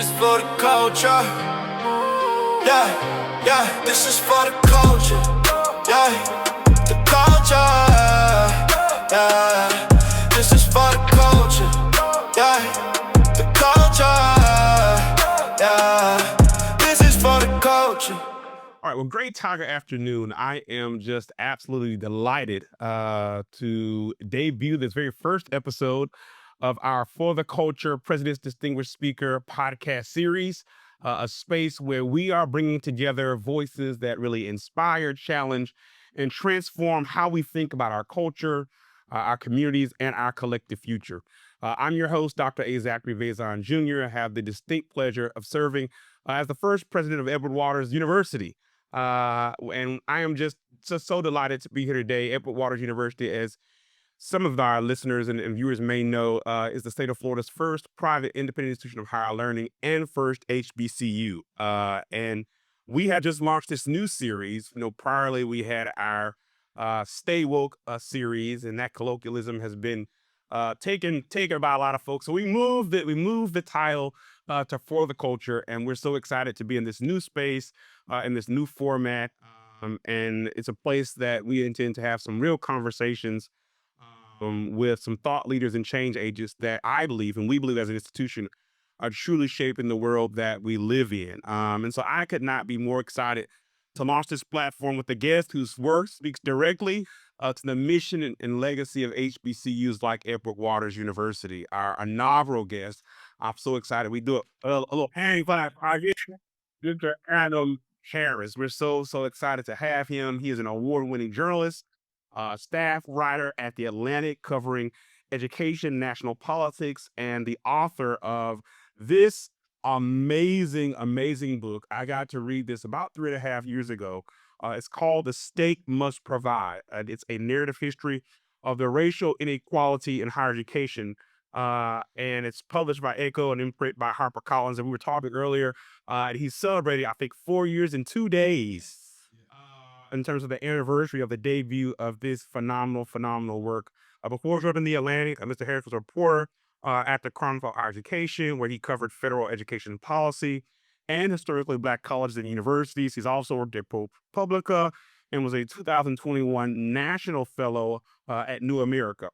is for the culture. Yeah, yeah, this is for the culture. Yeah, the culture. Yeah, this is for the culture. Yeah, the culture. Yeah, this is for the culture. All right, well, great Tiger afternoon. I am just absolutely delighted to debut this very first episode of our For the Culture President's Distinguished Speaker podcast series, a space where we are bringing together voices that really inspire, challenge, and transform how we think about our culture, our communities, and our collective future. I'm your host, Dr. A. Zachary Vezon Jr. I have the distinct pleasure of serving as the first president of Edward Waters University. And I am just so delighted to be here today. Edward Waters University, as some of our listeners and viewers may know, is the state of Florida's first private independent institution of higher learning and first HBCU. And we had just launched this new series. Priorly we had our Stay Woke series, and that colloquialism has been taken by a lot of folks. So we moved the title to For the Culture, and we're so excited to be in this new space, in this new format. And it's a place that we intend to have some real conversations with some thought leaders and change agents that I believe, and we believe as an institution, are truly shaping the world that we live in. And so I could not be more excited to launch this platform with a guest whose work speaks directly to the mission and legacy of HBCUs like Edward Waters University. Our inaugural guest, I'm so excited. We do a little hand clap. Mr. Adam Harris. We're so excited to have him. He is an award-winning journalist, staff writer at The Atlantic, covering education, national politics, and the author of this amazing book. I got to read this about 3.5 years ago. It's called The State Must Provide. It's a narrative history of the racial inequality in higher education. And it's published by ECHO and imprint by HarperCollins. And we were talking earlier, he's celebrating, I think, 4 years and 2 days in terms of the anniversary of the debut of this phenomenal work. Before joining The Atlantic, Mr. Harris was a reporter at the Chronicle of Higher Education, where he covered federal education policy and historically Black colleges and universities. He's also worked at ProPublica and was a 2021 National Fellow at New America.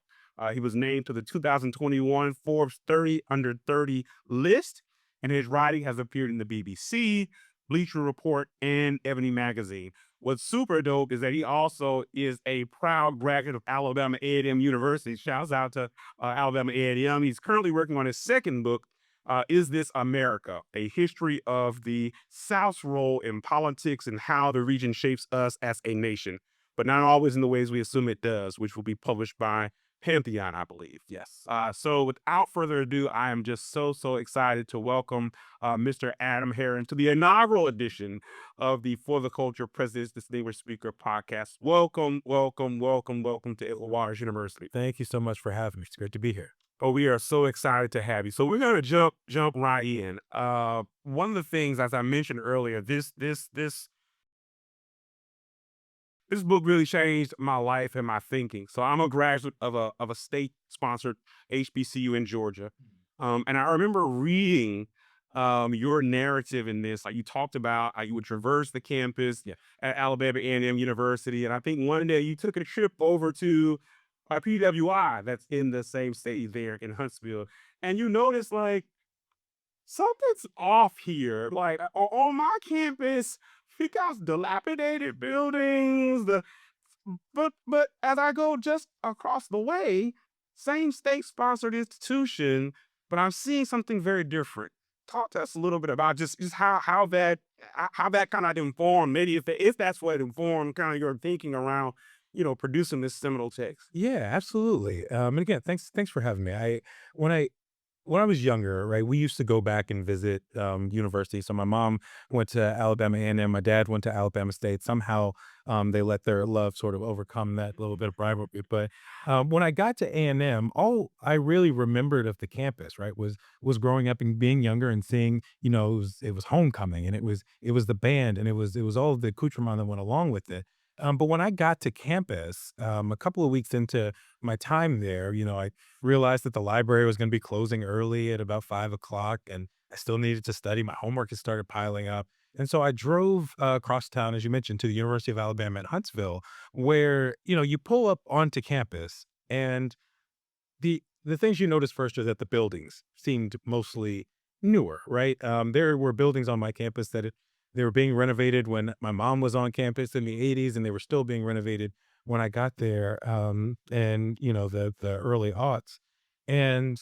He was named to the 2021 Forbes 30 Under 30 list, and his writing has appeared in the BBC, Bleacher Report, and EBONY Magazine. What's super dope is that he also is a proud graduate of Alabama A&M University. Shouts out to Alabama A&M. He's currently working on his second book, Is This America? A History of the South's Role in Politics and How the Region Shapes Us as a Nation, but not always in the ways we assume it does, which will be published by Pantheon, I believe. Yes. So without further ado, I am just so excited to welcome Mr. Adam Harris to the inaugural edition of the For the Culture President's Distinguished Speaker podcast. Welcome to Edward Waters University. Thank you so much for having me. It's great to be here. Oh, we are so excited to have you. So we're going to jump right in. One of the things, as I mentioned earlier, this book really changed my life and my thinking. So I'm a graduate of a state-sponsored HBCU in Georgia. And I remember reading your narrative in this. Like, you talked about how you would traverse the campus at Alabama A&M University. And I think one day you took a trip over to PWI that's in the same state there in Huntsville. And you noticed, like, something's off here. Like, on my campus, we got dilapidated buildings. But as I go just across the way, same state-sponsored institution, but I'm seeing something very different. Talk to us a little bit about just how that kind of informed, maybe if that's what informed kind of your thinking around, producing this seminal text. Yeah, absolutely. And again, thanks for having me. When I was younger, right, we used to go back and visit universities. So my mom went to Alabama A&M. My dad went to Alabama State. Somehow they let their love sort of overcome that little bit of rivalry. But when I got to A&M, all I really remembered of the campus, right, was growing up and being younger and seeing, it was homecoming, and it was the band, and it was all of the accoutrement that went along with it. But when I got to campus, a couple of weeks into my time there, I realized that the library was going to be closing early at about 5 o'clock, and I still needed to study. My homework had started piling up. And so I drove across town, as you mentioned, to the University of Alabama at Huntsville, where, you pull up onto campus, and the things you notice first are that the buildings seemed mostly newer, right? There were buildings on my campus they were being renovated when my mom was on campus in the 80s, and they were still being renovated when I got there, and the early aughts. And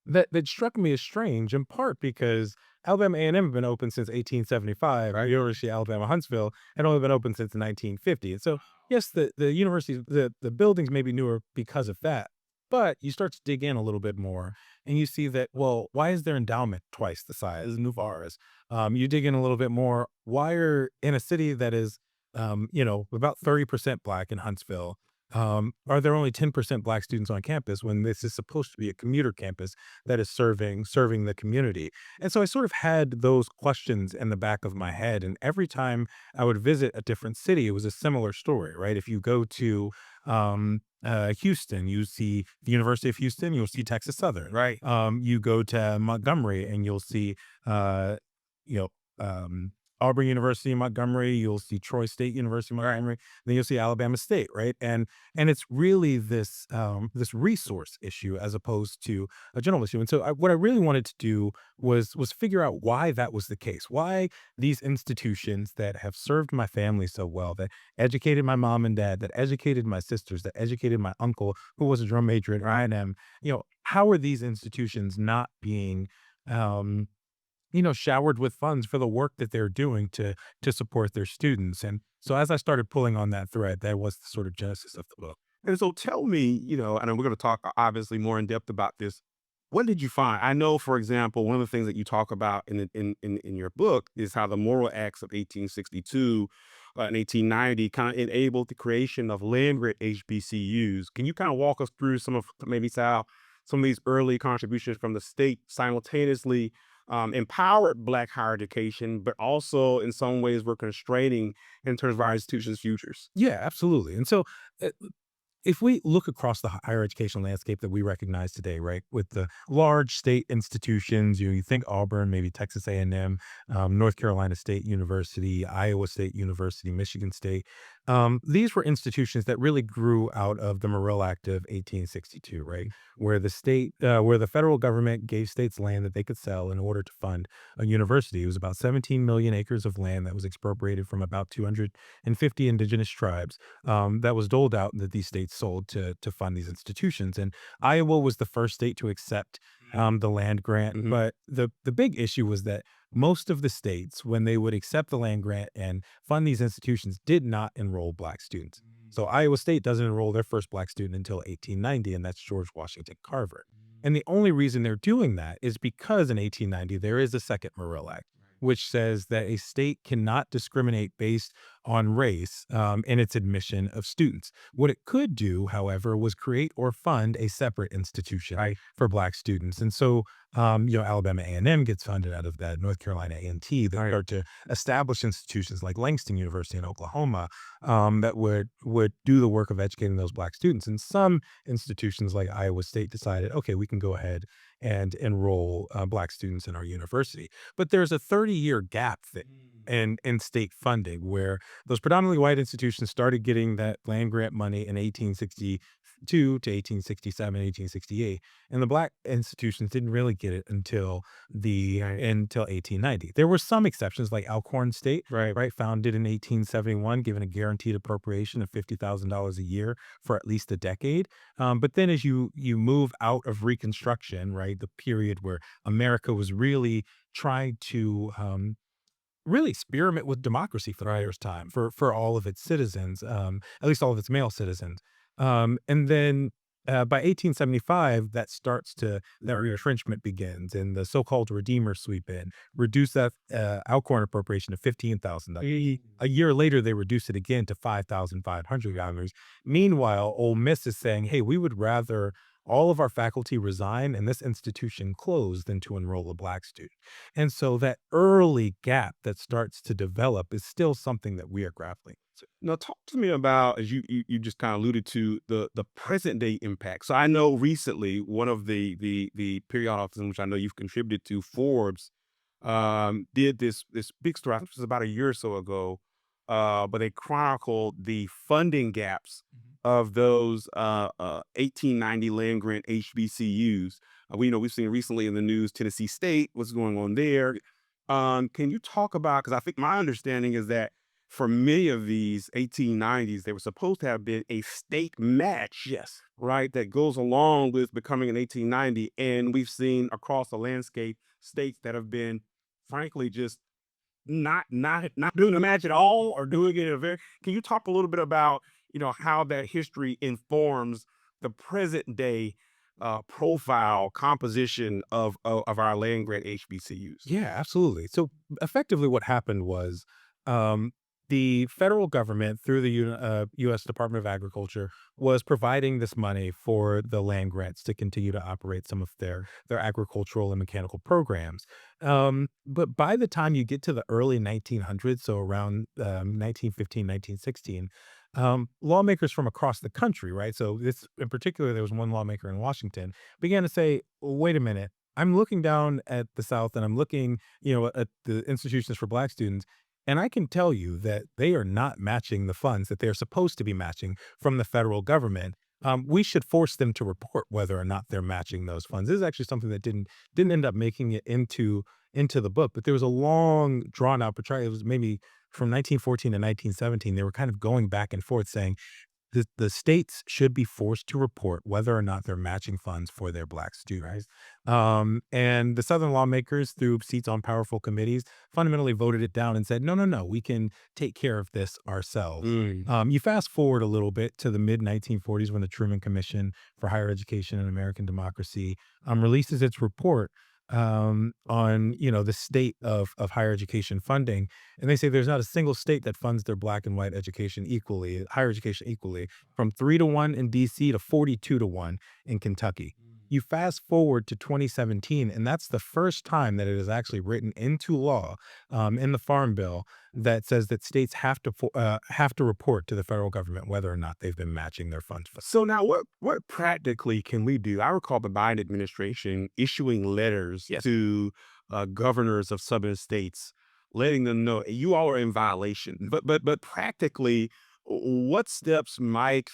that struck me as strange, in part because Alabama A&M had been open since 1875. Right. University of Alabama Huntsville had only been open since 1950. And so, yes, the universities, the buildings may be newer because of that, but you start to dig in a little bit more, and you see that, well, why is their endowment twice the size as Nuvar's? You dig in a little bit more. Why are in a city that is, about 30% Black in Huntsville? Are there only 10% Black students on campus when this is supposed to be a commuter campus that is serving the community? And so I sort of had those questions in the back of my head. And every time I would visit a different city, it was a similar story, right? If you go to Houston, you see the University of Houston, you'll see Texas Southern. Right. You go to Montgomery, and you'll see, uh, you know, Auburn University in Montgomery. You'll see Troy State University in Montgomery. Then you'll see Alabama State, right? And it's really this resource issue as opposed to a general issue. And so what I really wanted to do was figure out why that was the case. Why these institutions that have served my family so well, that educated my mom and dad, that educated my sisters, that educated my uncle who was a drum major at I&M, how are these institutions not being showered with funds for the work that they're doing to support their students? And so as I started pulling on that thread, that was the sort of genesis of the book. And so tell me, and we're going to talk obviously more in depth about this. What did you find? I know, for example, one of the things that you talk about in your book is how the Moral Acts of 1862 and 1890 kind of enabled the creation of land grant HBCUs. Can you kind of walk us through some of maybe how some of these early contributions from the state simultaneously empowered Black higher education, but also in some ways were constraining in terms of our institutions' futures? Yeah, absolutely. And so uh, if we look across the higher education landscape that we recognize today, right, with the large state institutions, you think Auburn, maybe Texas A&M, North Carolina State University, Iowa State University, Michigan State. These were institutions that really grew out of the Morrill Act of 1862, right, where where the federal government gave states land that they could sell in order to fund a university. It was about 17 million acres of land that was expropriated from about 250 indigenous tribes, that was doled out, that these states sold to fund these institutions. And Iowa was the first state to accept the land grant. Mhm. But the big issue was that most of the states, when they would accept the land grant and fund these institutions, did not enroll Black students. So Iowa State doesn't enroll their first Black student until 1890, and that's George Washington Carver. And the only reason they're doing that is because in 1890 there is a second Morrill Act, which says that a state cannot discriminate based on race, in its admission of students. What it could do, however, was create or fund a separate institution, Right. for Black students. And so, Alabama A&M gets funded out of that. North Carolina A&T, they Right. start to establish institutions like Langston University in Oklahoma, that would do the work of educating those Black students. And some institutions like Iowa State decided, okay, we can go ahead and enroll Black students in our university. But there's a 30-year gap in state funding, where those predominantly white institutions started getting that land grant money in 1862 to 1867, 1868, and the Black institutions didn't really get it until 1890. There were some exceptions, like Alcorn State, right, founded in 1871, given a guaranteed appropriation of $50,000 a year for at least a decade. But then as you move out of Reconstruction, right, the period where America was really trying to really experiment with democracy for the first time for all of its citizens, at least all of its male citizens. And then by 1875, that retrenchment begins, and the so-called Redeemers sweep in, reduce that Alcorn appropriation to $15,000. A year later, they reduce it again to $5,500. Meanwhile, Ole Miss is saying, hey, we would rather all of our faculty resign and this institution close than to enroll a Black student. And so that early gap that starts to develop is still something that we are grappling. Now, talk to me about, as you just kind of alluded to, the present day impact. So I know recently one of the periodicals in which I know you've contributed to, Forbes, did this big story. I think it was about a year or so ago, but they chronicled the funding gaps of those 1890 land grant HBCUs. We've seen recently in the news Tennessee State, what's going on there. Can you talk about, because I think my understanding is that for many of these 1890s, they were supposed to have been a state match, Yes. right? That goes along with becoming an 1890. And we've seen across the landscape states that have been, frankly, just not doing the match at all, or doing it in a very. Can you talk a little bit about, how that history informs the present day profile composition of our land grant HBCUs? Yeah, absolutely. So effectively, what happened was um, the federal government, through the U.S. Department of Agriculture, was providing this money for the land grants to continue to operate some of their agricultural and mechanical programs. But by the time you get to the early 1900s, so around 1915, 1916, lawmakers from across the country, right? So this, in particular, there was one lawmaker in Washington, began to say, "Wait a minute. I'm looking down at the South and I'm looking, at the institutions for Black students, and I can tell you that they are not matching the funds that they're supposed to be matching from the federal government. We should force them to report whether or not they're matching those funds." This is actually something that didn't end up making it into the book, but there was a long, drawn out portrayal. It was maybe from 1914 to 1917. They were kind of going back and forth saying, the states should be forced to report whether or not they're matching funds for their Black students. And the Southern lawmakers, through seats on powerful committees, fundamentally voted it down and said, no, no, no, we can take care of this ourselves. Mm. You fast forward a little bit to the mid 1940s, when the Truman Commission for Higher Education and American Democracy releases its report on the state of higher education funding, and they say there's not a single state that funds their Black and white education equally, higher education equally, from 3-1 in DC to 42-1 in Kentucky. You fast forward to 2017, and that's the first time that it is actually written into law, in the Farm Bill, that says that states have to report to the federal government whether or not they've been matching their funds. So now, what practically can we do? I recall the Biden administration issuing letters Yes. to governors of southern states, letting them know you all are in violation. But practically, what steps might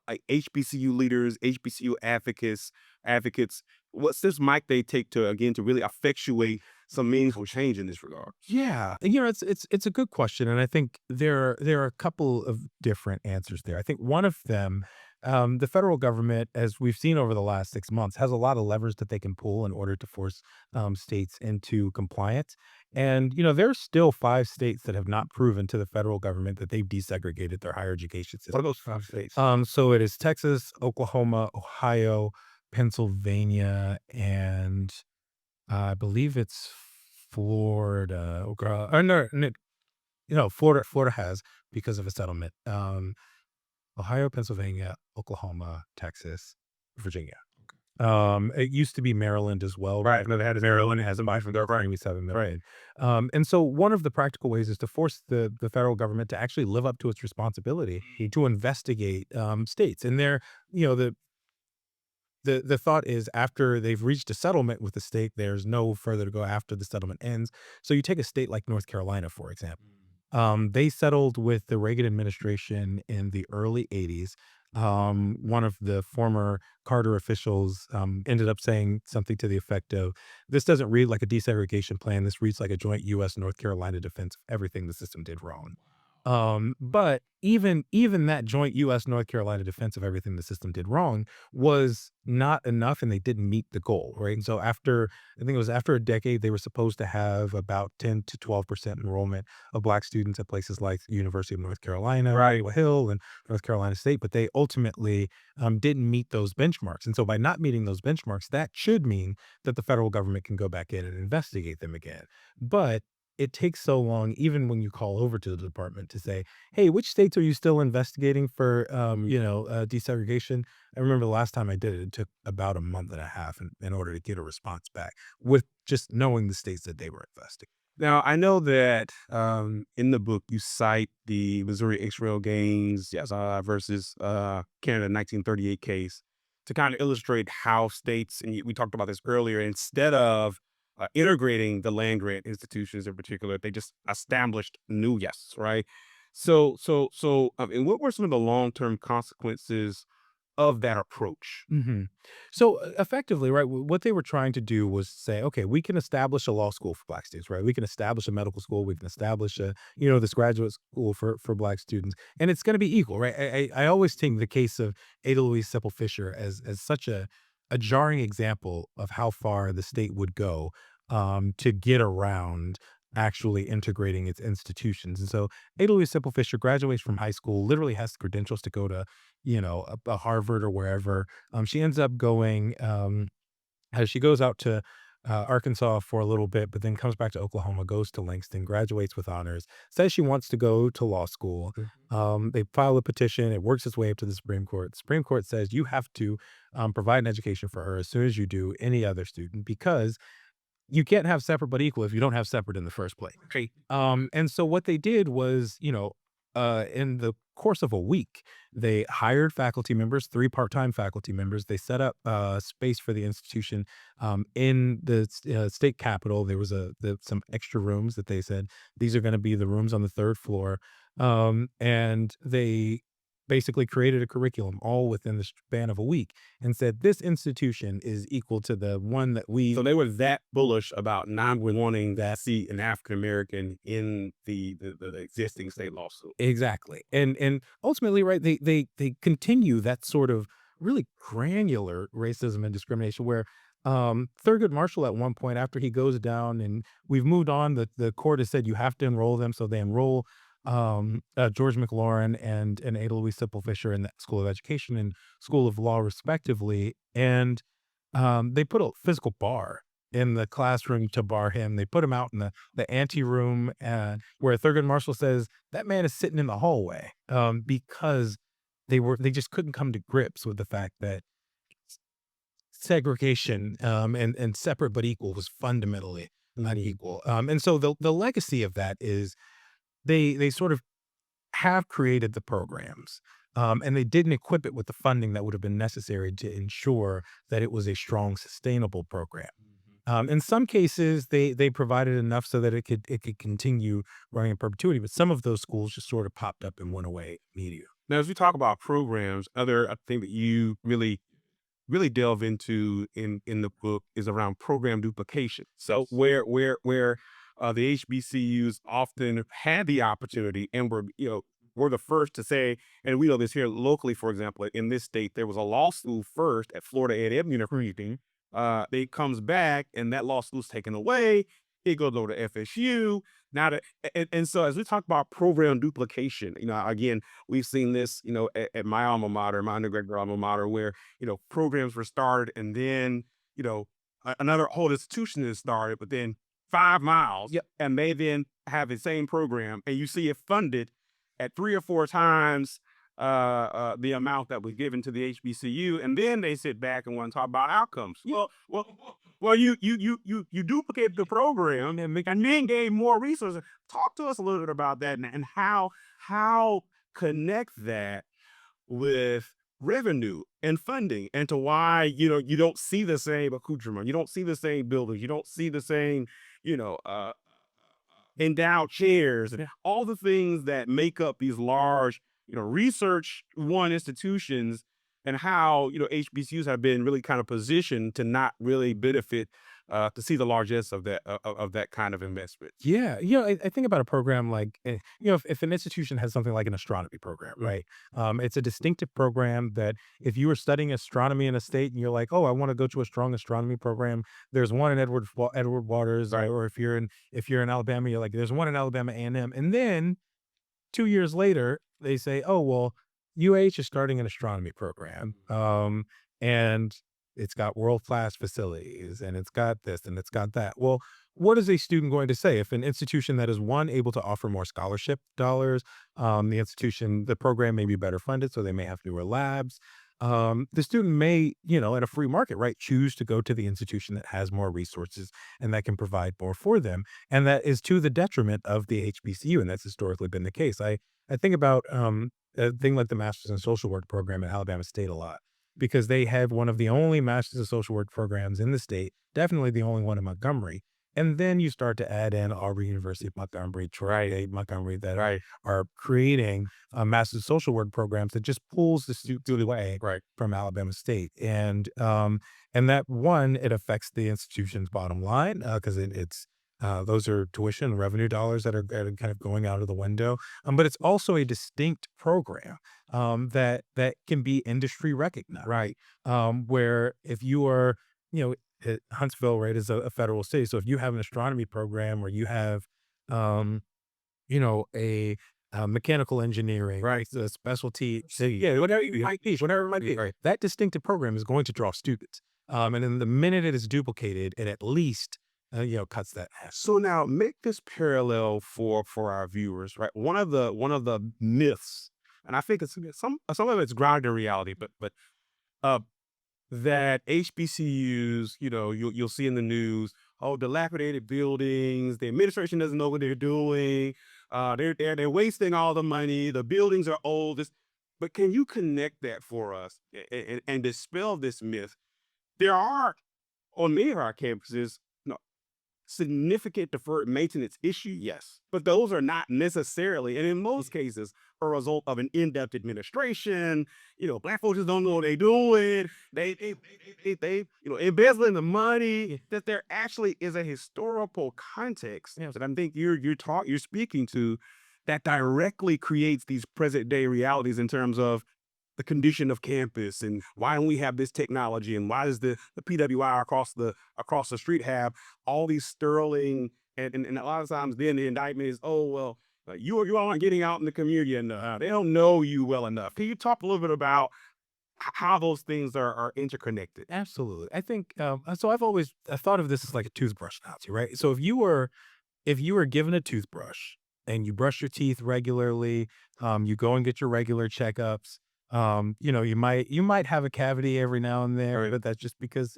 like HBCU leaders, HBCU advocates, what steps might they take to really effectuate some meaningful change in this regard? Yeah, it's a good question, and I think there are a couple of different answers there. I think one of them, the federal government, as we've seen over the last 6 months, has a lot of levers that they can pull in order to force states into compliance. And there's still 5 states that have not proven to the federal government that they've desegregated their higher education What are system. those 5 states? So it is Texas, Oklahoma, Ohio, Pennsylvania, and I believe it's Florida. Or no, Florida has, because of a settlement. Ohio, Pennsylvania, Oklahoma, Texas, Virginia. It used to be Maryland as well. Right. No, they had Maryland has a buy from their Right. 7 million. And so one of the practical ways is to force the federal government to actually live up to its responsibility to investigate states. And the thought is, after they've reached a settlement with the state, there's no further to go after the settlement ends. So you take a state like North Carolina, for example. They settled with the Reagan administration in the early 80s. One of the former Carter officials ended up saying something to the effect of, "This doesn't read like a desegregation plan. This reads like a joint U.S. North Carolina defense of everything the system did wrong." But even that joint U.S. North Carolina defense of everything the system did wrong was not enough, and they didn't meet the goal, right? And so I think it was after a decade, they were supposed to have about 10 to 12% enrollment of Black students at places like the University of North Carolina, Right. Chapel Hill, and North Carolina State, but they ultimately didn't meet those benchmarks. And so by not meeting those benchmarks, that should mean that the federal government can go back in and investigate them again. But it takes so long, even when you call over to the department to say, "Hey, which states are you still investigating for, desegregation?" I remember the last time I did it, it took about a month and a half in order to get a response back, with just knowing the states that they were investigating. Now, I know that in the book you cite the Missouri X-Rail Gaines, yes, versus Canada 1938 case to kind of illustrate how states, and we talked about this earlier, instead of integrating the land grant institutions in particular, they just established new yes, right? And what were some of the long-term consequences of that approach? hmm So effectively, right, what they were trying to do was say, okay, we can establish a law school for Black students, right? We can establish a medical school. We can establish a, this graduate school for Black students, and it's going to be equal, right? I always take the case of Ada Louise Sepple Fisher as such a jarring example of how far the state would go to get around actually integrating its institutions. And so Ada Louise Sepple Fisher graduates from high school, literally has the credentials to go to a Harvard or wherever. She ends up going, as she goes out to Arkansas for a little bit, but then comes back to Oklahoma, goes to Langston, graduates with honors, says she wants to go to law school. They file a petition. It works its way up to the Supreme Court. The Supreme Court says you have to provide an education for her as soon as you do any other student because you can't have separate but equal if you don't have separate in the first place. Okay. And so what they did was, in the course of a week, they hired faculty members, 3 part-time faculty members. They set up space for the institution in the state capitol. There was some extra rooms that they said these are going to be the rooms on the 3rd floor, and they basically created a curriculum all within the span of a week and said this institution is equal to the one that we. So they were that bullish about not wanting to see an African American in the existing state lawsuit. Exactly. And ultimately, right, they continue that sort of really granular racism and discrimination where Thurgood Marshall at one point after he goes down and we've moved on, the court has said you have to enroll them. So they enroll George McLaurin and Ada Louise Sepple Fisher in the School of Education and School of Law respectively. And they put a physical bar in the classroom to bar him. They put him out in the ante room, where Thurgood Marshall says that man is sitting in the hallway because they just couldn't come to grips with the fact that segregation and separate but equal was fundamentally unequal. And so the legacy of that is they sort of have created the programs, and they didn't equip it with the funding that would have been necessary to ensure that it was a strong, sustainable program. In some cases, they provided enough so that it could continue running in perpetuity, but some of those schools just sort of popped up and went away immediately. Now, as we talk about programs, other thing that you really delve into in the book is around program duplication. So where the HBCUs often had the opportunity and were the first to say, and we know this here locally, for example, in this state, there was a law school first at Florida A&M University. It comes back and that law school's taken away. It goes over to FSU. Now, and so as we talk about program duplication, again, we've seen this, at my alma mater, my undergraduate alma mater, where, programs were started and then, another whole institution is started, but then 5 miles, Yep. and they then have the same program, and you see it funded at 3 or 4 times the amount that was given to the HBCU, and then they sit back and want to talk about outcomes. Well, you duplicate the program and then gave more resources. Talk to us a little bit about that and how connect that with revenue and funding, and to why you don't see the same accoutrement, you don't see the same buildings, you don't see the same you know uh endowed chairs and all the things that make up these large, research one institutions, and how, HBCUs have been really kind of positioned to not really benefit, to see the largesse of that kind of investment. Yeah, I think about a program like, if an institution has something like an astronomy program, right? It's a distinctive program that if you were studying astronomy in a state and you're like, oh, I want to go to a strong astronomy program, there's one in Edward Waters, Right. or if you're in Alabama, you're like, there's one in Alabama A&M, and then 2 years later they say, oh well, UH is starting an astronomy program, and it's got world-class facilities and it's got this and it's got that. Well, what is a student going to say if an institution that is one able to offer more scholarship dollars, the program may be better funded, so they may have newer labs, the student may, in a free market, right, choose to go to the institution that has more resources and that can provide more for them. And that is to the detriment of the HBCU. And that's historically been the case. I think about a thing like the Masters in Social Work program at Alabama State a lot because they have one of the only Masters of Social Work programs in the state, definitely the only one in Montgomery. And then you start to add in Auburn University of Montgomery, Troy Montgomery that are creating massive social work programs that just pulls the student away from Alabama State. And that one, it affects the institution's bottom line because it's those are tuition and revenue dollars that are kind of going out of the window. But it's also a distinct program that can be industry recognized, where if you are, Huntsville, right, is a federal city. So if you have an astronomy program or you have, a mechanical engineering, a specialty, whatever you might teach, whatever it might be, that distinctive program is going to draw students. And then the minute it is duplicated, it at least, cuts that in half. So now make this parallel for our viewers, right? One of the myths, and I think it's some of it's grounded in reality, but that HBCUs, you'll see in the news, dilapidated buildings, the administration doesn't know what they're doing, they're wasting all the money, the buildings are old. But can you connect that for us and dispel this myth? There are, on many of our campuses, significant deferred maintenance issue, yes, but those are not necessarily, and in most cases, a result of an in-depth administration. Black folks just don't know what they're doing. They embezzling the money. That there actually is a historical context that I think you're speaking to, that directly creates these present day realities in terms of the condition of campus and why don't we have this technology and why does the PWI across the street have all these sterling and a lot of times then the indictment is, you all aren't getting out in the community enough. They don't know you well enough. Can you talk a little bit about how those things are interconnected? Absolutely. I think so. I thought of this as like a toothbrush analogy, right? So if you were given a toothbrush and you brush your teeth regularly, you go and get your regular checkups. You might have a cavity every now and then, but that's just because,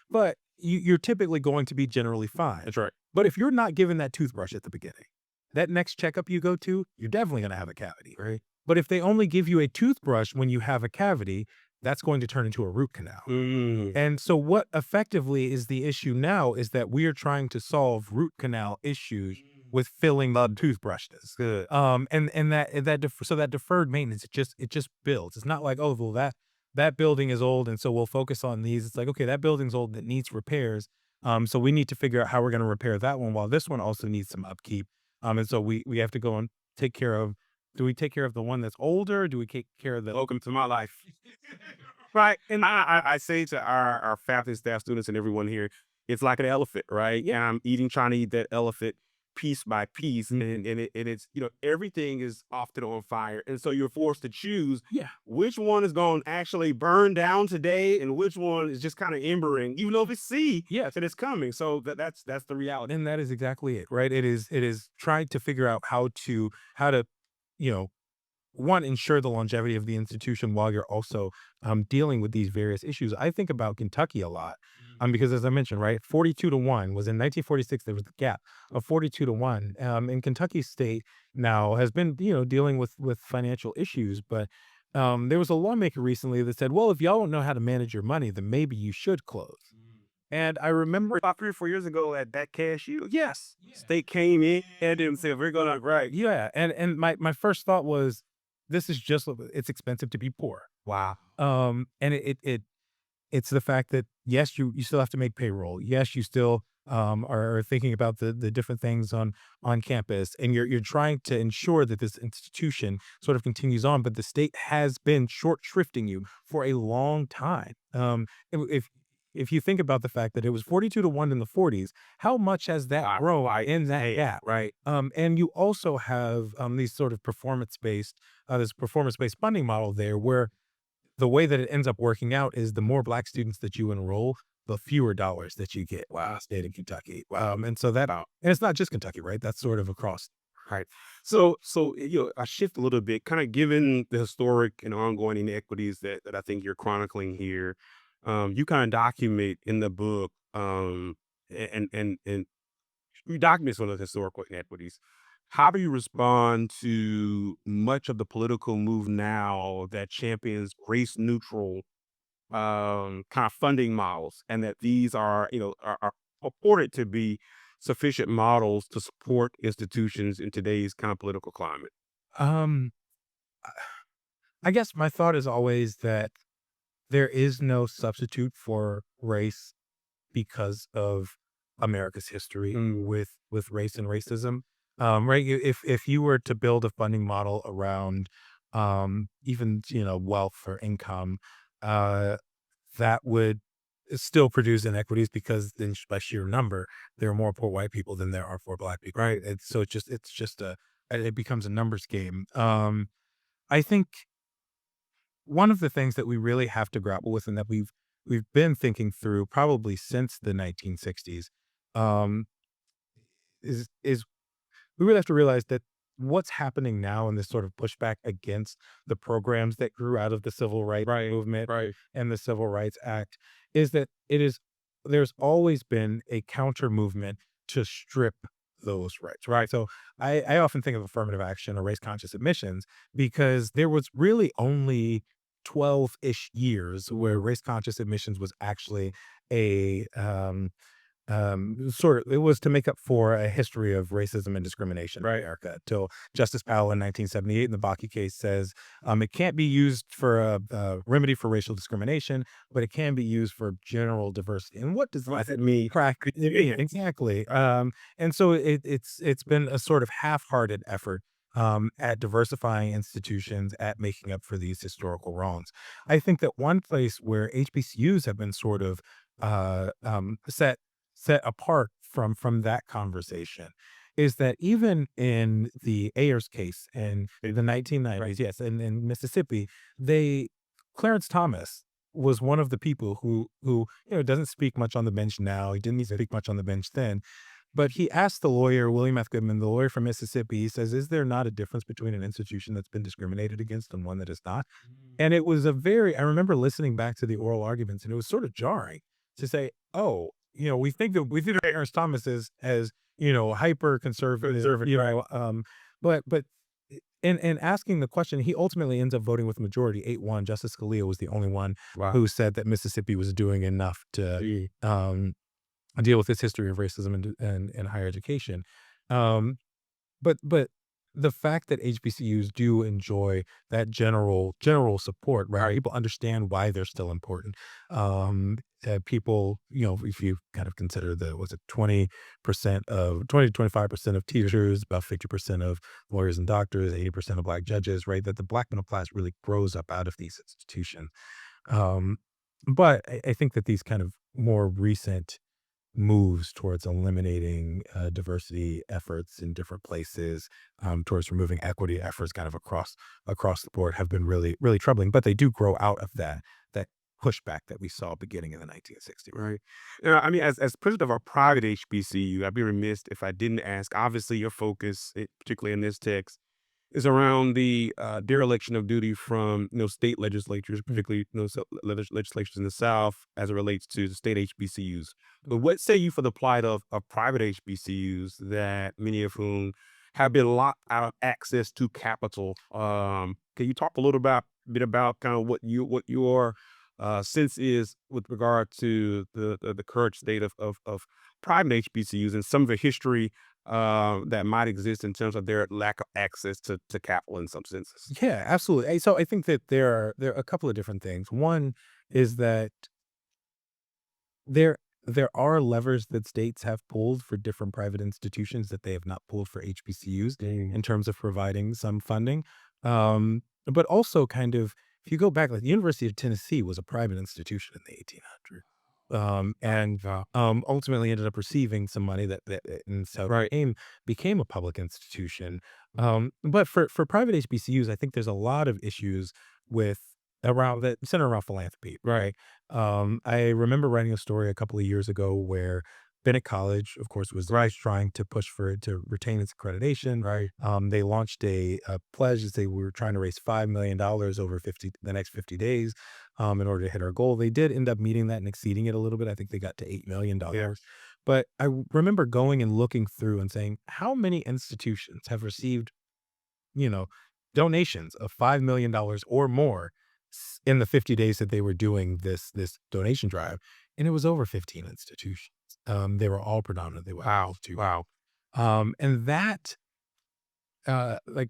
but you're typically going to be generally fine. That's right. But if you're not given that toothbrush at the beginning, that next checkup you go to, you're definitely going to have a cavity, right? But if they only give you a toothbrush when you have a cavity, that's going to turn into a root canal. And so what effectively is the issue now is that we are trying to solve root canal issues with filling the toothbrushes. Good. So that deferred maintenance, it just builds. It's not like, that building is old and so we'll focus on these. It's like, okay, that building's old that needs repairs. So we need to figure out how we're going to repair that one while this one also needs some upkeep. And so we have to go and take care of, do we take care of the one that's older? Do we take care of the— Welcome to my life. Right. And I say to our faculty, staff, students, and everyone here, it's like an elephant, right? Yeah. And I'm trying to eat that elephant piece by piece. And it's, everything is often on fire. And so you're forced to choose which one is going to actually burn down today and which one is just kind of embering, even though if it's that it's coming. So that's the reality. And that is exactly it, right? It is trying to figure out how to, one, ensure the longevity of the institution while you're also dealing with these various issues. I think about Kentucky a lot because, as I mentioned, right, 42-1 was in 1946. There was the gap of 42-1. And Kentucky State now has been, dealing with financial issues. But there was a lawmaker recently that said, well, if y'all don't know how to manage your money, then maybe you should close. And I remember about 3 or 4 years ago at that cashew, state came in and said, we're going to, Yeah. And my first thought was, this is just, it's expensive to be poor. Wow. And it's the fact that, yes, you still have to make payroll. Yes, you still are thinking about the different things on campus, and you're trying to ensure that this institution sort of continues on, but the state has been short shrifting you for a long time. If you think about the fact that it was 42-1 in the 40s, how much has that grown in that gap, right? And you also have these sort of performance-based funding model there, where the way that it ends up working out is the more Black students that you enroll, the fewer dollars that you get. Wow, state of Kentucky. And so and it's not just Kentucky, right? That's sort of across. Right. I shift a little bit, kind of given the historic and ongoing inequities that I think you're chronicling here. You kind of document in the book, and you document some of the historical inequities. How do you respond to much of the political move now that champions race neutral kind of funding models, and that these are, are purported to be sufficient models to support institutions in today's kind of political climate? Um, I guess my thought is always that there is no substitute for race because of America's history with race and racism. Right. If you were to build a funding model around even wealth or income, uh, that would still produce inequities because then by sheer number, there are more poor white people than there are poor black people. Right. And so it's just it becomes a numbers game. I think one of the things that we really have to grapple with and that we've been thinking through probably since the 1960s, um, is we really have to realize that what's happening now in this sort of pushback against the programs that grew out of the civil rights movement Right. and the Civil Rights Act is that there's always been a counter movement to strip those rights, right? So I often think of affirmative action or race conscious admissions because there was really only 12-ish years where race conscious admissions was actually a sort of it was to make up for a history of racism and discrimination in America till Justice Powell in 1978 in the Bakke case says it can't be used for a remedy for racial discrimination, but it can be used for general diversity. And what does that mean? Correct. Yeah, exactly. And so it's been a sort of half-hearted effort at diversifying institutions, at making up for these historical wrongs. I think that one place where HBCUs have been sort of set apart from that conversation is that even in the Ayers case in the 1990s, yes, in Mississippi, they Clarence Thomas was one of the people who doesn't speak much on the bench now. He didn't speak much on the bench then, but he asked the lawyer, William F. Goodman, the lawyer from Mississippi, he says, is there not a difference between an institution that's been discriminated against and one that is not? And it was I remember listening back to the oral arguments, and it was sort of jarring to say, oh, we think of Ernest Thomas as hyper conservative, but in asking the question, he ultimately ends up voting with the majority 8-1. Justice Scalia was the only one who said that Mississippi was doing enough to deal with its history of racism and higher education. But the fact that HBCUs do enjoy that general support, right? People understand why they're still important. People, if you kind of consider was it 20% to 25% of teachers, about 50% of lawyers and doctors, 80% of black judges, right? That the black middle class really grows up out of these institutions. Um, but I think that these kind of more recent moves towards eliminating diversity efforts in different places, towards removing equity efforts kind of across the board have been really troubling, but they do grow out of that pushback that we saw beginning in the 1960s. Right. Yeah, I mean, as president of our private HBCU, I'd be remiss if I didn't ask. Obviously, your focus, particularly in this text, is around the dereliction of duty from state legislatures, particularly legislatures in the South, as it relates to the state HBCUs. But what say you for the plight of private HBCUs, that many of whom have been locked out of access to capital? Can you talk a little bit about kind of what your sense is with regard to the current state of private HBCUs and some of the history that might exist in terms of their lack of access to capital in some senses? Yeah, absolutely. So I think that there are a couple of different things. One is that there there are levers that states have pulled for different private institutions that they have not pulled for HBCUs in terms of providing some funding. But also kind of, if you go back, like the University of Tennessee was a private institution in the 1800s. And ultimately ended up receiving some money that and so became a public institution. But for private HBCUs, I think there's a lot of issues with around that center around philanthropy, right? I remember writing a story a couple of years ago where Bennett College, of course, was trying to push for it to retain its accreditation. Right. They launched a pledge to say we were trying to raise $5 million over the next 50 days in order to hit our goal. They did end up meeting that and exceeding it a little bit. I think they got to $8 million. But I remember going and looking through and saying, how many institutions have received, you know, donations of $5 million or more in the 50 days that they were doing this donation drive? And it was over 15 institutions. They were all predominantly white Wow. institutions. Wow. And that, like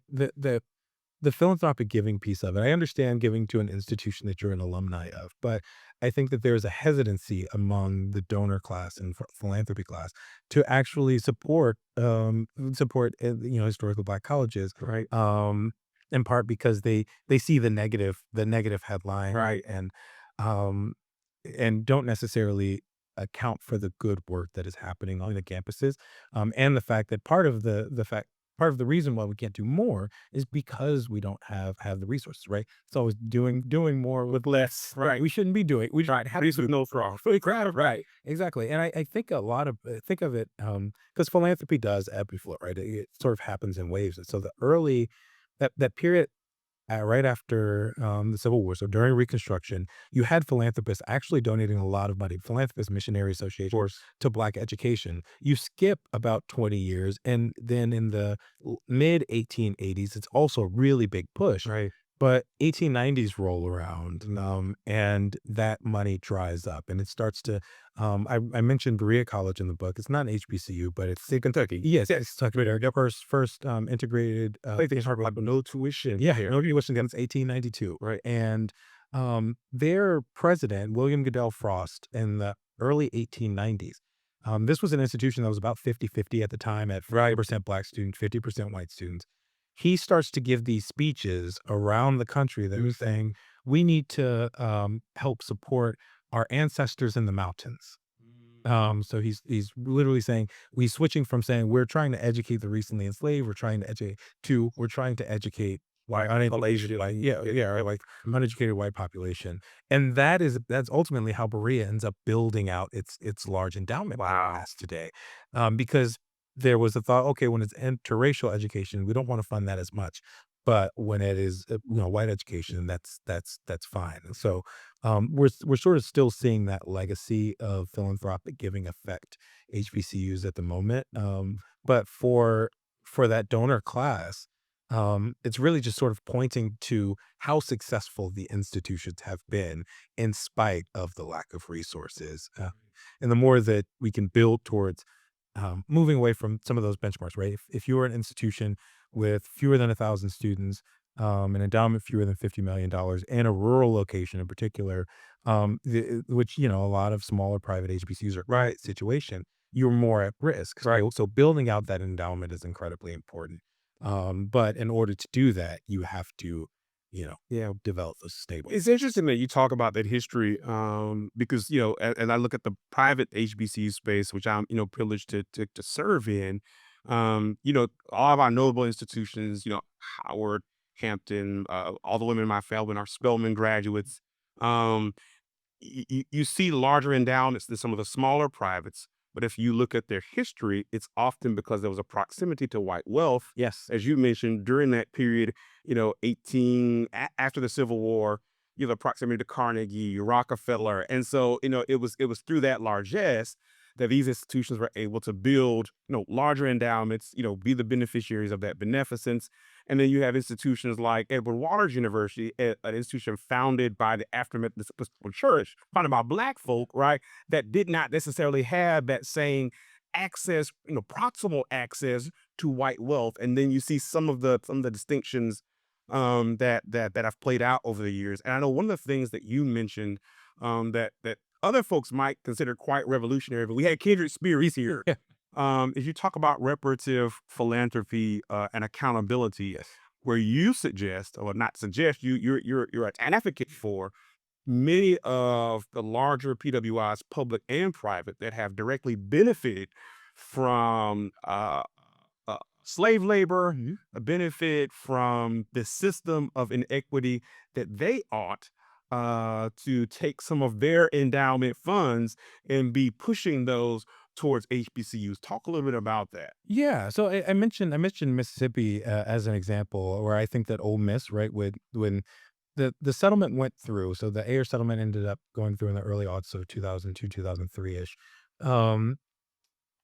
the philanthropic giving piece of it, I understand giving to an institution that you're an alumni of, but I think that there's a hesitancy among the donor class and philanthropy class to actually support historically Black colleges, Right. in part because they see the negative headline, Right. um, and don't necessarily account for the good work that is happening on the campuses, and the fact that part of the reason why we can't do more is because we don't have the resources, right? It's always doing more with less, Right. We shouldn't be doing. We Right. have These with no fraud. Fully crowded. right, exactly. And I think a lot of think of it, because philanthropy does ebb and flow, right? It sort of happens in waves. And so the early that period, right after the Civil War, so during Reconstruction, you had philanthropists actually donating a lot of money, Philanthropist Missionary Association, to Black education. You skip about 20 years, and then in the mid 1880s, it's also a really big push. Right. But 1890s roll around, and that money dries up, and it starts to. I mentioned Berea College in the book. It's not an HBCU, but it's In Kentucky. yes, it's Kentucky. Their first integrated. Like they talk about no tuition. Yeah, no tuition. It's 1892, right? And their president, William Goodell Frost, in the early 1890s. This was an institution that was about 50-50 at the time, at 50% Black students, 50% white students. He starts to give these speeches around the country that was saying, we need to help support our ancestors in the mountains. So he's literally saying, we switching from saying we're trying to educate the recently enslaved, we're trying to educate white uneducated, right, like uneducated white population. And that's ultimately how Berea ends up building out its large endowment class today. Because there was a thought, okay, when it's interracial education, we don't want to fund that as much. But when it is, white education, that's fine. And so we're sort of still seeing that legacy of philanthropic giving affect HBCUs at the moment. But for that donor class, it's really just sort of pointing to how successful the institutions have been in spite of the lack of resources. And the more that we can build towards moving away from some of those benchmarks, right? If you were an institution with fewer than 1,000 students, an endowment fewer than $50 million, and a rural location in particular, which a lot of smaller private HBCUs are right situation, you're more at risk. Right. So building out that endowment is incredibly important. But in order to do that, you have to, develop those stable. It's interesting that you talk about that history, because as I look at the private HBCU space, which I'm privileged to serve in, all of our notable institutions, Howard, Hampton, all the women in my family are Spelman graduates. Um, you see larger endowments than some of the smaller privates. But if you look at their history, it's often because there was a proximity to white wealth. Yes. As you mentioned, during that period, after the Civil War, the proximity to Carnegie, Rockefeller. And so, it was through that largesse that these institutions were able to build, larger endowments, be the beneficiaries of that beneficence. And then you have institutions like Edward Waters University, an institution founded by the African Methodist Episcopal Church, founded by Black folk, right, that did not necessarily have that same access, proximal access to white wealth. And then you see some of the distinctions that have played out over the years. And I know one of the things that you mentioned, that other folks might consider quite revolutionary, but we had Kendrick Spears here. Yeah. If you talk about reparative philanthropy and accountability, where you suggest, or not suggest, you're an advocate for many of the larger PWIs, public and private, that have directly benefited from slave labor, a benefit from the system of inequity, that they ought to take some of their endowment funds and be pushing those towards HBCUs. Talk a little bit about that. Yeah, so I mentioned Mississippi as an example, where I think that Ole Miss, right, when the settlement went through, so the Ayer settlement ended up going through in the early aughts of 2002, 2003 ish. Um,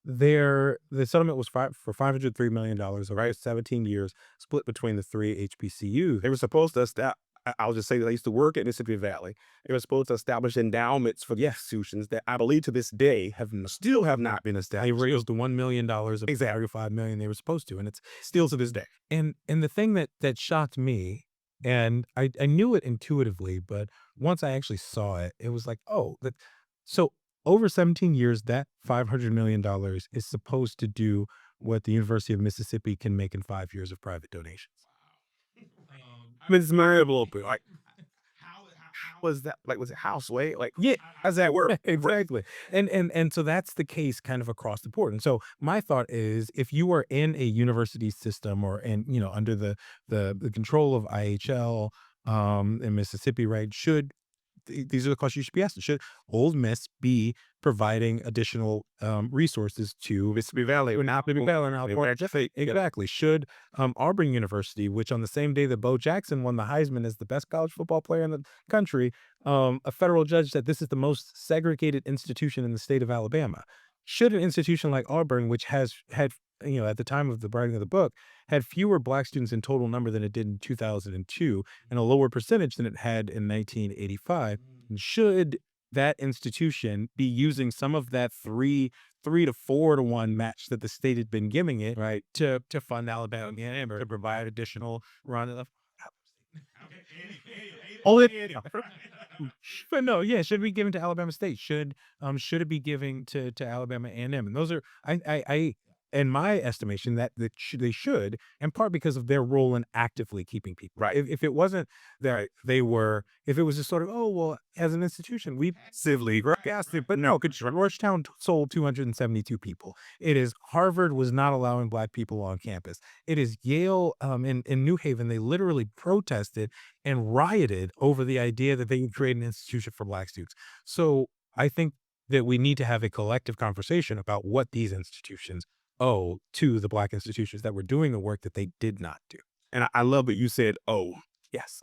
the settlement was for $503 million over 17 years, split between the three HBCUs. They were supposed to I'll just say that I used to work at Mississippi Valley. They were supposed to establish endowments for the institutions that I believe to this day still have not been They established. raised the $1 million of Exactly. $5 million they were supposed to, and it's Still to this day. and the thing that shocked me, and I knew it intuitively, but once I actually saw it, it was like, oh, that so over 17 years, that $500 million is supposed to do what the University of Mississippi can make in 5 years of private donations. I mean, it's marriable, but like, how was that? Like, was it houseway? Like, yeah, how's that work? Exactly. And so that's the case kind of across the board. And so my thought is, if you are in a university system or under the control of IHL in Mississippi, right, these are the questions you should be asking. Should Ole Miss be providing additional resources to Mississippi Valley. Mississippi Valley and Alabama? Exactly. Should Auburn University, which on the same day that Bo Jackson won the Heisman as the best college football player in the country, a federal judge said this is the most segregated institution in the state of Alabama. Should an institution like Auburn, which has had, at the time of the writing of the book, had fewer black students in total number than it did in 2002 and a lower percentage than it had in 1985, should that institution be using some of that 3 to 4 to 1 match that the state had been giving it, right, to fund Alabama and to provide additional run of but no, yeah, should be given to Alabama State? Should it be given to Alabama A&M? And those are I in my estimation they should, in part because of their role in actively keeping people. Right. If it wasn't that if it was just sort of, oh well, as an institution we Civilly, but no, Georgetown sold 272 people. It is Harvard was not allowing black people on campus. It is Yale in New Haven. They literally protested and rioted over the idea that they would create an institution for black students. So I think that we need to have a collective conversation about what these institutions owe to the black institutions that were doing the work that they did not do. And I love what you said. Oh, Yes.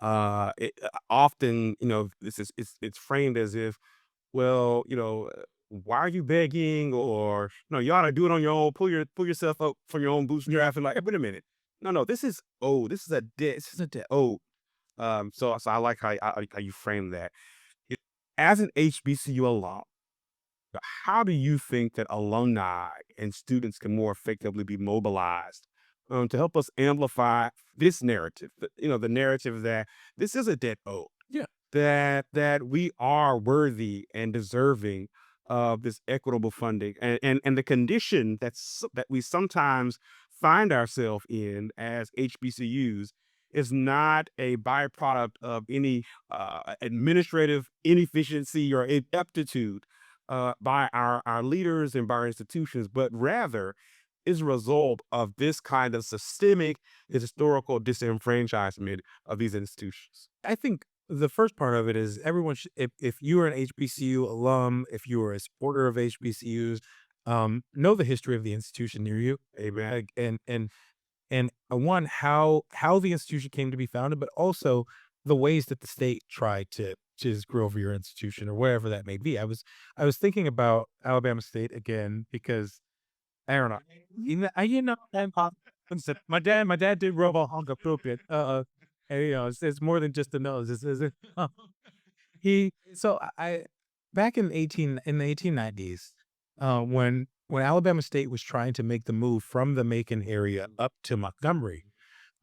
often, it's framed as if, well, why are you begging? Or no, you ought to do it on your own. Pull yourself up from your own bootstrap. And like, wait a minute. No, this is a debt. This is a debt. Oh, so I like how you frame that. As an HBCU alum, how do you think that alumni and students can more effectively be mobilized to help us amplify this narrative? The narrative that this is a debt owed. Yeah. That we are worthy and deserving of this equitable funding, and the condition that we sometimes find ourselves in as HBCUs is not a byproduct of any administrative inefficiency or ineptitude by our leaders and by our institutions, but rather is a result of this kind of systemic historical disenfranchisement of these institutions. I think the first part of it is everyone should, if you are an HBCU alum, if you are a supporter of HBCUs, know the history of the institution near you. Amen. And one, how the institution came to be founded, but also the ways that the state tried to just grow over your institution or wherever that may be. I was thinking about Alabama State again because I don't know. My dad did rub on the pulpit. And, it's more than just the nose. I back in the 1890s, when Alabama State was trying to make the move from the Macon area up to Montgomery,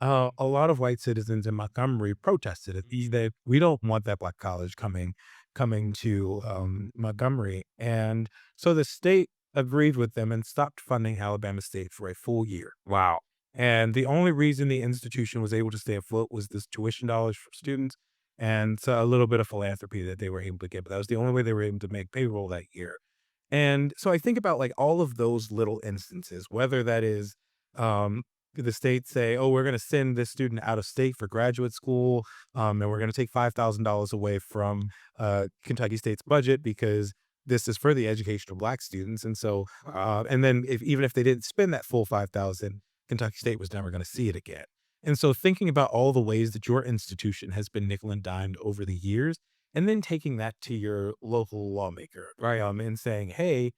a lot of white citizens in Montgomery protested it. We don't want that black college coming to Montgomery, and so the state agreed with them and stopped funding Alabama State for a full year. Wow. And the only reason the institution was able to stay afloat was this tuition dollars for students and so a little bit of philanthropy that they were able to get. But that was the only way they were able to make payroll that year. And so I think about like all of those little instances, whether that is the state say, oh, we're going to send this student out of state for graduate school, and we're going to take $5,000 away from Kentucky State's budget because this is for the education of Black students. And so, and then even if they didn't spend that full 5,000, Kentucky State was never going to see it again. And so thinking about all the ways that your institution has been nickel and dimed over the years, and then taking that to your local lawmaker, right? And saying, hey,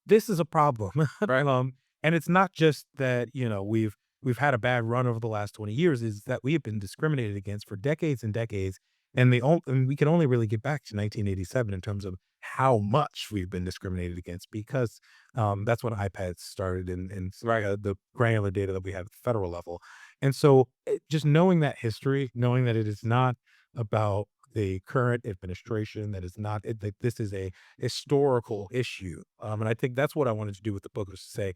this is a problem, right? And it's not just that, we've had a bad run over the last 20 years, is that we have been discriminated against for decades and decades. And we can only really get back to 1987 in terms of how much we've been discriminated against, because that's when iPads started, and the granular data that we have at the federal level. And so just knowing that history, knowing that it is not about the current administration, that is not, that this is a historical issue. And I think that's what I wanted to do with the book, was to say,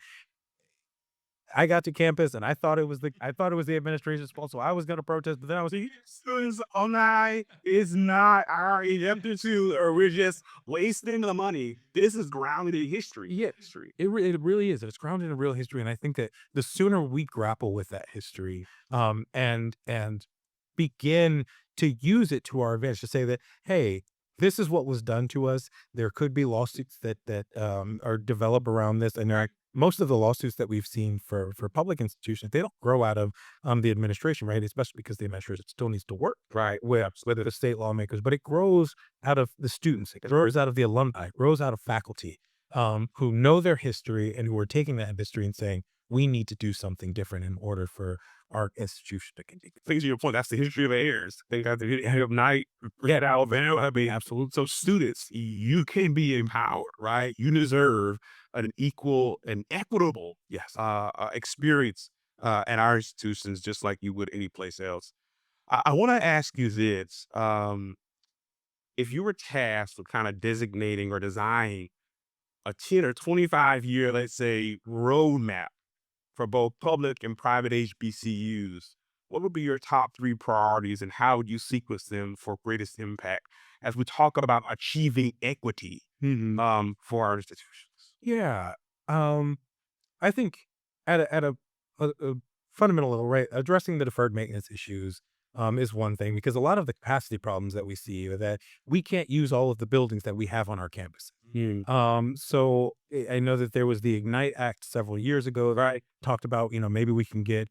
I got to campus and I thought it was the administration's fault, so I was going to protest. But then I was like, Students alumni is not our ineptitude, or we're just wasting the money. This is grounded in history. yeah, History. it really is. It's grounded in real history, and I think that the sooner we grapple with that history, and begin to use it to our advantage, to say that, hey, this is what was done to us. There could be lawsuits that are developed around this, and most of the lawsuits that we've seen for public institutions, they don't grow out of the administration, right? Especially because the administration still needs to work, right? Whether the state lawmakers, but it grows out of the students, it grows out of the alumni, it grows out of faculty, who know their history and who are taking that history and saying, we need to do something different in order for our institution to continue. Things to your point, that's the history of heirs. They got the head of night, get Alabama. I mean, absolute. So students, you can be empowered, right? You deserve an equal and equitable, yes, experience at our institutions, just like you would any place else. I want to ask you this: if you were tasked with kind of designating or designing a 10 or 25-year, let's say, roadmap for both public and private HBCUs, what would be your top 3 priorities, and how would you sequence them for greatest impact as we talk about achieving equity for our institutions? Yeah. I think at a fundamental level, right, addressing the deferred maintenance issues is one thing, because a lot of the capacity problems that we see are that we can't use all of the buildings that we have on our campus. So I know that there was the Ignite Act several years ago, right? Talked about, maybe we can get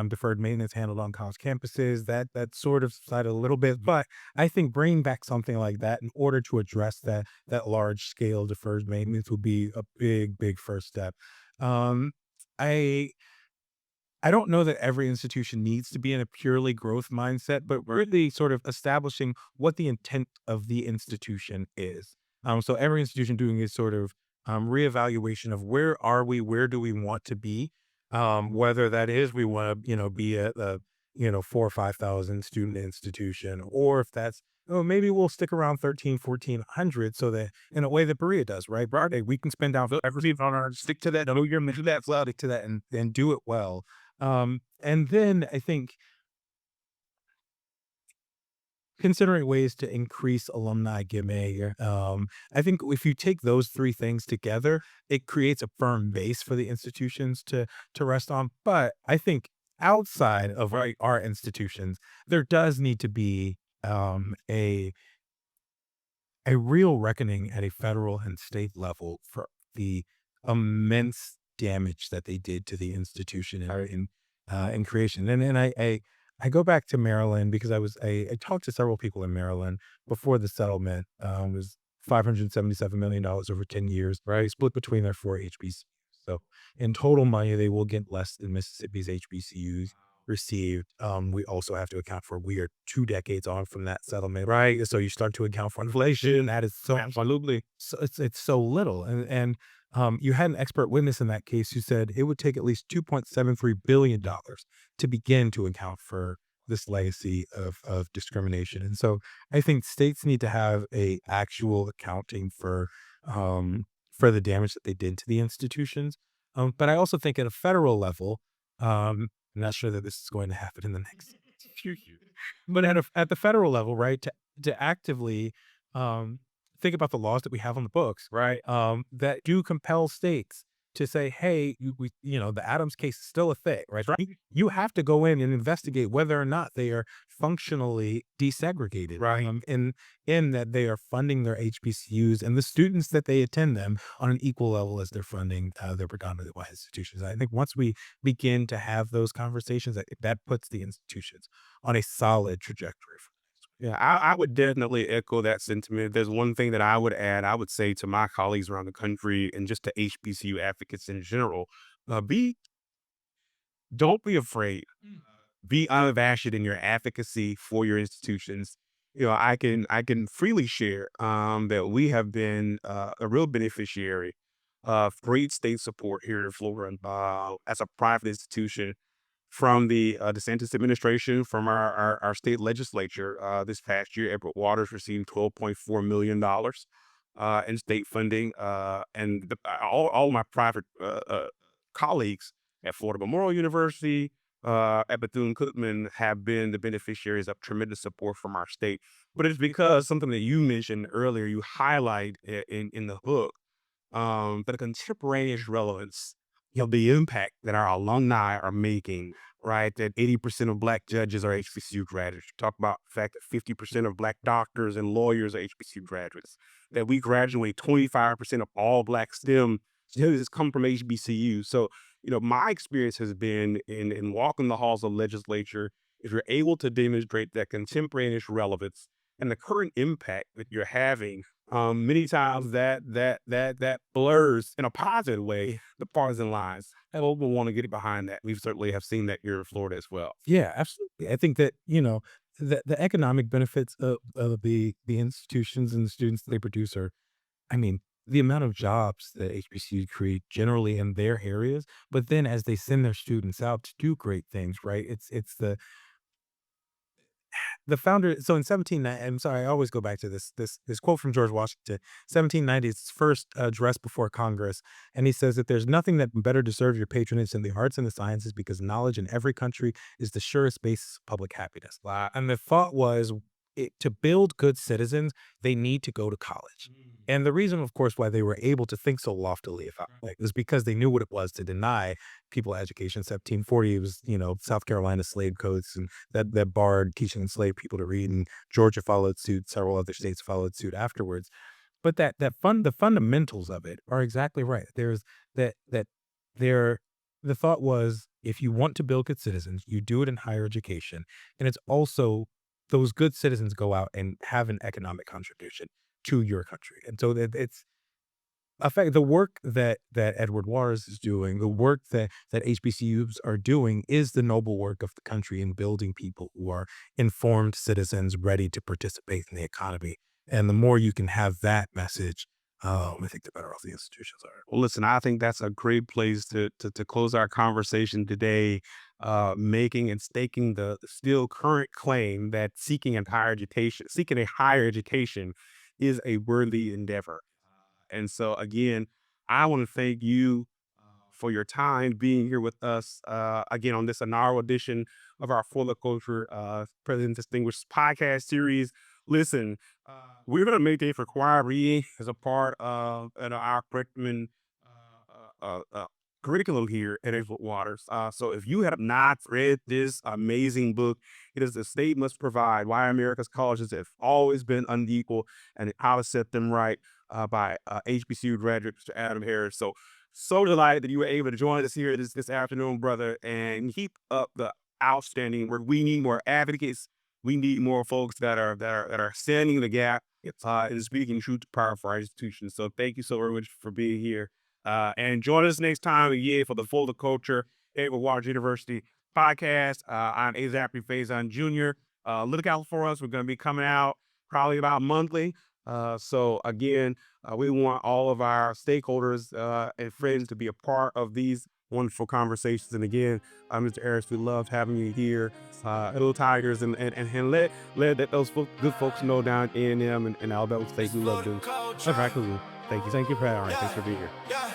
deferred maintenance handled on college campuses. That sort of subsided a little bit, but I think bringing back something like that in order to address that large scale deferred maintenance would be a big first step. Um, I I don't know that every institution needs to be in a purely growth mindset, but really sort of establishing what the intent of the institution is. So every institution doing a sort of reevaluation of where are we, where do we want to be, whether that is we want to, be a 4 or 5,000 student institution, or if that's, oh, maybe we'll stick around 13, 1,400, so that in a way that Berea does, right? Hey, we can spend down everything on our, stick to that, no, you're going to do that, stick to that, and do it well. And then I think considering ways to increase alumni giving, I think if you take those 3 things together, it creates a firm base for the institutions to rest on. But I think outside of our institutions, there does need to be a real reckoning at a federal and state level for the immense damage that they did to the institution in creation. And I go back to Maryland because I talked to several people in Maryland before the settlement. It was $577 million over 10 years, right? Split between their 4 HBCUs. So in total money, they will get less than Mississippi's HBCUs received. We also have to account for, we are 2 decades on from that settlement, right? So you start to account for inflation. That is so Absolutely. so it's so little. And you had an expert witness in that case who said it would take at least $2.73 billion to begin to account for this legacy of discrimination. And so I think states need to have a actual accounting for the damage that they did to the institutions. But I also think at a federal level, I'm not sure that this is going to happen in the next few years, but at the federal level, right, to actively think about the laws that we have on the books, right, that do compel states to say, hey, the Adams case is still a thing, right? You have to go in and investigate whether or not they are functionally desegregated, Right. in that they are funding their HBCUs and the students that they attend them on an equal level as they're funding their predominantly white institutions. I think once we begin to have those conversations, that puts the institutions on a solid trajectory. Yeah, I would definitely echo that sentiment. There's one thing that I would add, I would say to my colleagues around the country and just to HBCU advocates in general, be don't be afraid. Be unabashed in your advocacy for your institutions. I can freely share that we have been a real beneficiary of great state support here in Florida as a private institution from the DeSantis administration, from our state legislature. This past year, Edward Waters received $12.4 million in state funding, and all my private colleagues at Florida Memorial University, at Bethune-Cookman have been the beneficiaries of tremendous support from our state. But it's because something that you mentioned earlier, you highlight in the book, the contemporaneous relevance of the impact that our alumni are making, right? That 80% of Black judges are HBCU graduates. You talk about the fact that 50% of Black doctors and lawyers are HBCU graduates, that we graduate 25% of all Black STEM students come from HBCU. So, my experience has been in walking the halls of legislature, if you're able to demonstrate that contemporaneous relevance and the current impact that you're having, many times that blurs in a positive way the partisan lines. And people want to get behind that. We certainly have seen that here in Florida as well. Yeah, absolutely. I think that, the economic benefits of the institutions and the students that they produce are, I mean, the amount of jobs that HBCUs create generally in their areas, but then as they send their students out to do great things, right? It's the founder. So in 1790, I'm sorry, I always go back to this quote from George Washington. 1790 is his first address before Congress, and he says that there's nothing that better deserves your patronage than the arts and the sciences, because knowledge in every country is the surest basis of public happiness. Wow. And the thought was, to build good citizens, they need to go to college. And the reason, of course, why they were able to think so loftily about it was because they knew what it was to deny people education. 1740, it was, South Carolina slave codes and that barred teaching enslaved people to read, and Georgia followed suit. Several other states followed suit afterwards. But the fundamentals of it are exactly right. There's that there the thought was, if you want to build good citizens, you do it in higher education. And it's also, those good citizens go out and have an economic contribution to your country. And so that it's affect the work that Edward Waters is doing, the work that HBCUs are doing, is the noble work of the country in building people who are informed citizens ready to participate in the economy. And the more you can have that message, I think the better off the institutions are. Well, listen, I think that's a great place to close our conversation today, making and staking the still current claim that seeking a higher education is a worthy endeavor. And so, again, I want to thank you for your time being here with us again on this inaugural edition of our For the Culture President Distinguished podcast series. Listen, we're going to make a required reading as a part of our curriculum here at Edward Waters. So if you have not read this amazing book, it is The State Must Provide: Why America's Colleges Have Always Been Unequal and How to Set Them Right, by HBCU graduate Mr. Adam Harris. So delighted that you were able to join us here this afternoon, brother, and keep up the outstanding work. We need more advocates. We need more folks that are standing the gap and speaking truth to power for our institutions. So thank you so very much for being here. And join us next time again for the For the Culture Edward Waters University podcast. I'm Zachary Faison Jr. Look out for us. We're going to be coming out probably about monthly. So again, we want all of our stakeholders and friends to be a part of these wonderful conversations. And again, Mr. Harris, we loved having you here, Little Tigers, and let those good folks know down at A&M and Alabama State we love doing. Absolutely. Thank you. Thank you for having me. Thanks for being here. Yeah.